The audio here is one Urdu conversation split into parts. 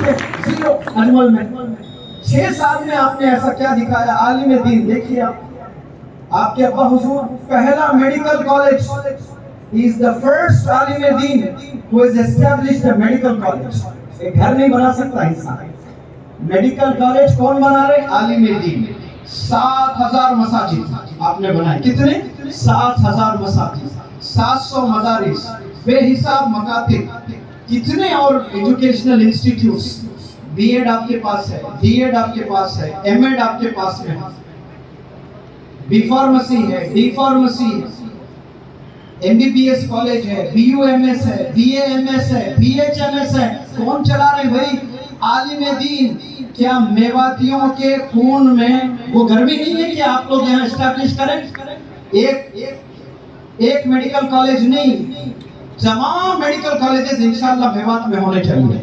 تھے زیرو انول میں. 6 سال میں آپ نے ایسا کیا دکھایا؟ عالم دین. دیکھیے آپ کے ابا حضور پہلا medical college. He is the first عالم دین who has established a medical college. ایک گھر نہیں بنا سکتا انسان. میڈیکل کالج کون بنا رہے؟ عالم دین. 7,000 مساجد آپ نے بنائے. کتنے؟ 7,000 مساجد, 700 مدارس, بے حساب مکاتب, کتنے اور ایجوکیشنل انسٹیٹیوٹس. بی ایڈ آپ کے پاس ہے, ڈی ایڈ آپ کے پاس ہے, ایم ایڈ آپ کے پاس میں ہے, بی فارمیسی ہے, ڈی فارمیسی ہے, M B B S college ہے, بی یو ایم ایس ہے, بی اے ایم ایس ہے, بی ایچ ایم ایس ہے. کون چلا رہے بھائی؟ عالم دین. کیا میواتیوں کے خون میں وہ گرمی نہیں ہے کہ آپ لوگ یہاں اسٹیبلش کریں؟ ایک میڈیکل کالج نہیں, تمام میڈیکل کالجز انشاءاللہ میوات میں ہونے چاہیے.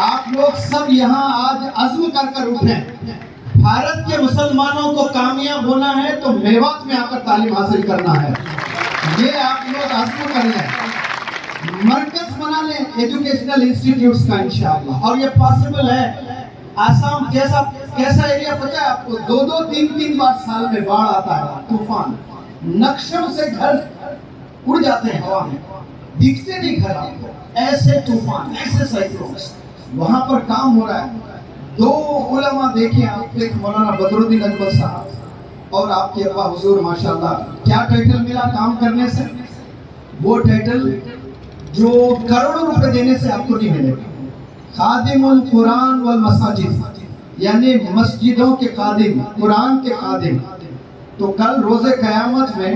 آپ لوگ سب یہاں آج عزم کر اٹھیں. بھارت کے مسلمانوں کو کامیاب ہونا ہے تو میوات میں آ کر تعلیم حاصل کرنا ہے. یہ آپ لوگ عزم کر لیں, مرکز بنا لیں ایجوکیشنل انسٹیٹیوٹس کا انشاءاللہ. اور یہ پاسبل ہے. آسام کیسا ایریا پتہ ہے آپ کو؟ 2-3 بار سال میں باڑھ آتا ہے, طوفان. نقشوں سے گھر اڑ جاتے ہیں ہوا میں, دکھتے نہیں گھر آپ کو. ایسے طوفان, ایسے سائیکلونز. وہاں پر کام ہو رہا ہے. 2 علماء دیکھیں آپ, ایک مولانا بدر الدین اجمل صاحب اور آپ کے ابا حضور ماشاءاللہ. کیا ٹائٹل ملا کام کرنے سے؟ وہ ٹائٹل جو کروڑوں روپے دینے سے آپ کو نہیں ملے گا. خادم القرآن والمساجد, یعنی مسجدوں کے خادم, قرآن کے خادم. تو کل روز قیامت میں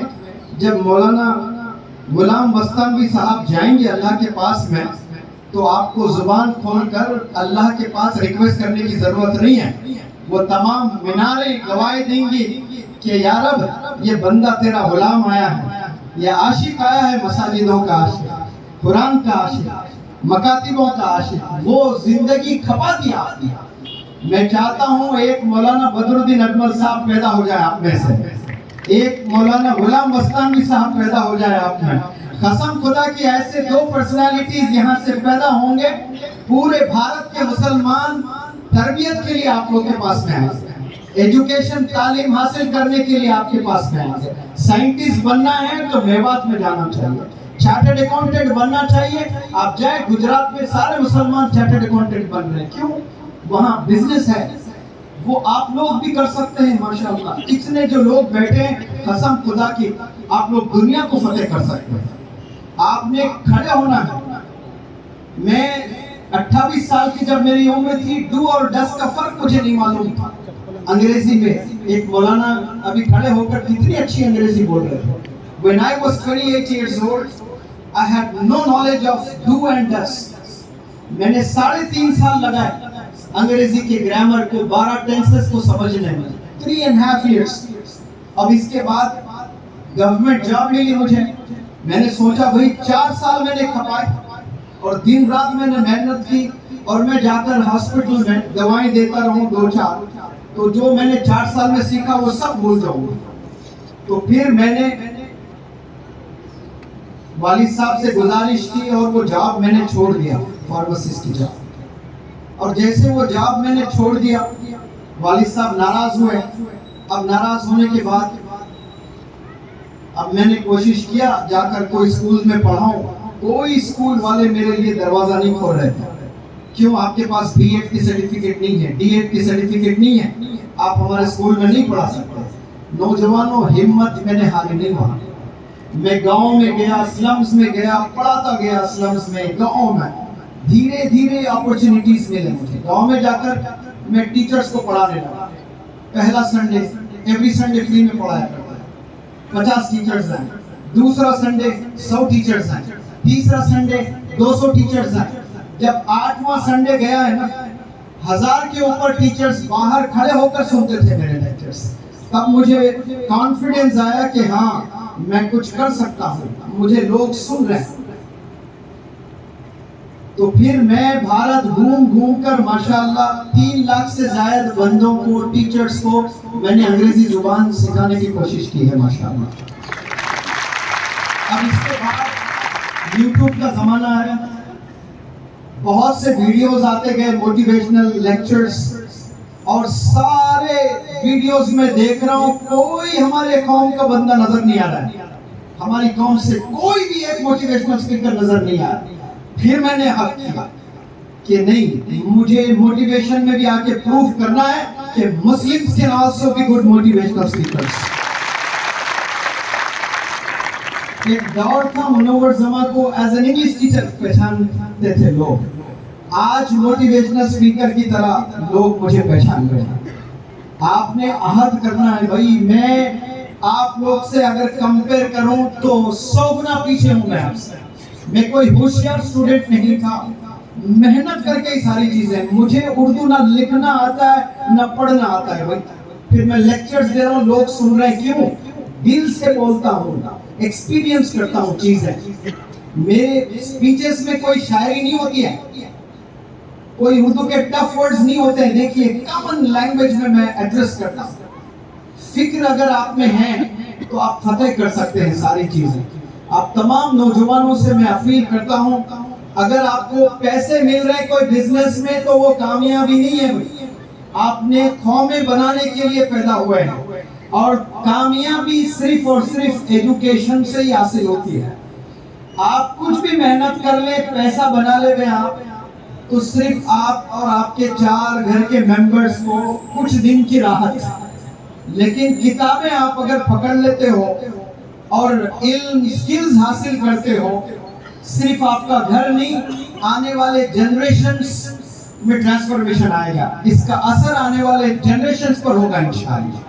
جب مولانا غلام بستانوی صاحب جائیں گے اللہ کے پاس میں, تو آپ کو زبان کھول کر اللہ کے پاس ریکویسٹ کرنے کی ضرورت نہیں ہے. وہ تمام میناریں گواہی دیں گی کہ یا رب یہ بندہ تیرا غلام آیا ہے, یہ عاشق آیا ہے, مساجدوں کا عاشق, قرآن کا عاشق, مکاتبوں کا عاشق. وہ زندگی کھپا دیا آپ نے. میں چاہتا ہوں ایک مولانا بدر الدین اجمل صاحب پیدا ہو جائے آپ میں سے, ایک مولانا غلام بستانوی صاحب پیدا ہو جائے آپ میں. قسم خدا کی ایسے 2 پرسنالٹیز یہاں سے پیدا ہوں گے, پورے بھارت کے مسلمان تربیت کے لیے آپ لوگ کے پاس میں آئیں گے, ایجوکیشن تعلیم حاصل کرنے کے لیے آپ کے پاس میں آئیں گے. سائنٹسٹ بننا ہے تو میوات میں جانا چاہیے, چارٹرڈ اکاؤنٹنٹ بننا چاہیے. آپ جائیں گجرات میں سارے مسلمان چارٹرڈ اکاؤنٹنٹ بن رہے ہیں. کیوں؟ وہاں بزنس ہے. وہ آپ لوگ بھی کر سکتے ہیں ماشاءاللہ. اتنے جو لوگ بیٹھے ہیں, قسم خدا کی آپ لوگ دنیا کو فتح کر سکتے ہیں. آپ نے کھڑے ہونا ہے. میں 28 سال کی جب میری عمر تھی, ڈو اور ڈس کا فرق مجھے نہیں معلوم تھا انگریزی میں. ایک مولانا ابھی کھڑے ہو کر کتنی اچھی انگریزی بول رہے تھے. When I was 28 years old, I had no knowledge of do and does. میں نے 3.5 سال لگائے انگریزی کے گرامر کو, 12 ٹینسز کو سمجھنے میں. 3.5 years. اب اس کے بعد گورنمنٹ جاب ملی مجھے. میں نے سوچا بھئی 4 سال میں نے کھپائے اور دن رات میں نے محنت کی, اور میں جا کر ہاسپٹل میں دوائیں دیتا رہوں 2-4, تو جو میں نے 4 سال میں سیکھا وہ سب بھول جاؤں. تو پھر میں نے والد صاحب سے گزارش کی اور وہ جاب میں نے چھوڑ دیا, فارماسسٹ کی جاب. اور جیسے وہ جاب میں نے چھوڑ دیا, والد صاحب ناراض ہوئے. اب ناراض ہونے کے بعد اب میں نے کوشش کیا جا کر کوئی اسکول میں پڑھاؤں. کوئی اسکول والے میرے لیے دروازہ نہیں کھول رہے تھے. کیوں؟ آپ کے پاس بی ایڈ کی سرٹیفکیٹ نہیں ہے, ڈی ایڈ کی سرٹیفکیٹ نہیں ہے, آپ ہمارے اسکول میں نہیں پڑھا سکتے. نوجوانوں, ہمت میں نے ہاری نہیں مانی. میں گاؤں میں گیا, سلمز میں گیا, پڑھاتا گیا سلمز میں, گاؤں میں. دھیرے دھیرے اپورچونٹیز ملے مجھے. گاؤں میں جا کر میں ٹیچرز کو پڑھانے لگا. پہلا سنڈے ایوری سنڈے فری میں پڑھایا کرتا ہے, 50 ٹیچرز ہیں. دوسرا سنڈے 100 ٹیچرز ہیں. تیسرا سنڈے 200 ٹیچرز ہیں. جب 8واں سنڈے گیا ہے نا, 1000 کے اوپر ٹیچرز باہر کھڑے ہو کر سنتے تھے میرے لیکچرز. تب مجھے کانفیڈنس آیا کہ ہاں میں کچھ کر سکتا ہوں, مجھے لوگ سن رہے ہیں. تو پھر میں بھارت گھوم کر ماشاءاللہ 3 لاکھ سے زائد بندوں کو, ٹیچرز کو میں نے انگریزی زبان سکھانے کی کوشش کی ہے ماشاءاللہ. اب اس کے بعد یوٹیوب کا زمانہ ہے. بہت سے ویڈیوز آتے گئے موٹیویشنل لیکچرز، اور سارے ویڈیوز میں دیکھ رہا ہوں کوئی ہمارے قوم کا بندہ نظر نہیں آ رہا ہے، ہماری قوم سے کوئی بھی ایک موٹیویشنل اسپیکر نظر نہیں آ رہا۔ پھر میں نے حق کیا کہ نہیں، مجھے موٹیویشن میں بھی آ کے پروف کرنا ہے کہ Muslims can also be good motivational speakers. ایک دور تھا منور زماں کو ایز این انگلش ٹیچر پہچانتے تھے لوگ، آج موٹیویشنل اسپیکر کی طرح لوگ مجھے پہچان رہے ہیں۔ آپ نے عہد کرنا ہے بھائی، میں آپ لوگ سے اگر کمپیئر کروں تو 100 گنا پیچھے ہوں میں آپ سے۔ میں کوئی ہوشیار اسٹوڈنٹ نہیں تھا، محنت کر کے ہی ساری چیزیں، مجھے اردو نہ لکھنا آتا ہے نہ پڑھنا آتا ہے بھائی، پھر میں لیکچرز دے رہا ہوں، لوگ سن رہے ہیں، کیوں؟ دل سے بولتا ہوں، ایکسپیرینس کرتا ہوں چیزیں۔ میرے سپیچز میں کوئی شاعری نہیں ہوتی ہے، کوئی اردو کے ٹف ورڈز نہیں ہوتے ہیں، دیکھیے کامن لینگویج میں میں ایڈریس کرتا ہوں۔ فکر اگر آپ میں ہے تو آپ فتح کر سکتے ہیں ساری چیزیں۔ آپ تمام نوجوانوں سے میں اپیل کرتا ہوں، اگر آپ کو پیسے مل رہے ہیں کوئی بزنس میں تو وہ کامیابی نہیں ہے بھائی، آپ نے قومیں بنانے کے لیے پیدا ہوئے ہیں، اور کامیابی صرف اور صرف ایجوکیشن سے ہی حاصل ہوتی ہے۔ آپ کچھ بھی محنت کر لیں، پیسہ بنا لے گئے آپ، تو صرف آپ اور آپ کے 4 گھر کے ممبرز کو کچھ دن کی راحت، لیکن کتابیں آپ اگر پکڑ لیتے ہو اور علم سکلز حاصل کرتے ہو، صرف آپ کا گھر نہیں، آنے والے جنریشنز میں ٹرانسفارمیشن آئے گا، اس کا اثر آنے والے جنریشنز پر ہوگا انشاءاللہ۔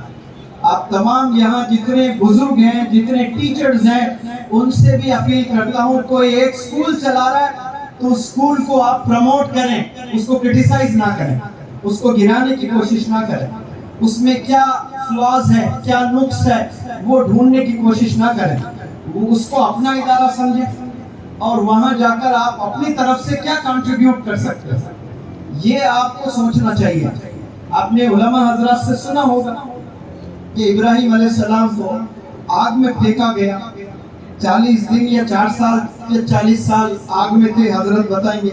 آپ تمام یہاں جتنے بزرگ ہیں، جتنے ٹیچرز ہیں، ان سے بھی اپیل کرتا ہوں، کوئی ایک سکول چلا رہا ہے تو سکول کو آپ پروموٹ کریں، اس کو کرٹیسائز نہ کریں، اس کو گرانے کی کوشش نہ کریں، اس میں کیا فلاز ہے، کیا نقص ہے، وہ ڈھونڈنے کی کوشش نہ کریں، وہ اس کو اپنا ادارہ سمجھیں، اور وہاں جا کر آپ اپنی طرف سے کیا کنٹریبیوٹ کر سکتے ہیں، یہ آپ کو سوچنا چاہیے۔ آپ نے علماء حضرات سے سنا ہوگا کہ ابراہیم علیہ السلام کو آگ میں پھینکا گیا، 40 دن یا 4 سال یا 40 سال آگ میں تھے، حضرت بتائیں گے۔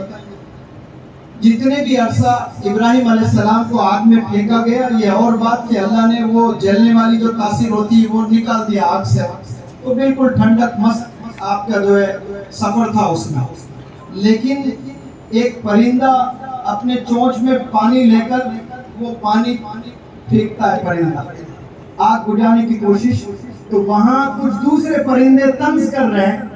جتنے بھی عرصہ ابراہیم علیہ السلام کو آگ میں پھینکا گیا، یہ اور بات کہ اللہ نے وہ جلنے والی جو تاثیر ہوتی ہے وہ نکال دیا آگ سے، تو بالکل ٹھنڈک مست آپ کا جو ہے سفر تھا اس میں۔ لیکن ایک پرندہ اپنے چونچ میں پانی لے کر وہ پانی پھینکتا ہے، پرندہ آگ بجھانے کی کوشش، تو وہاں کچھ دوسرے پرندے طنز کر رہے ہیں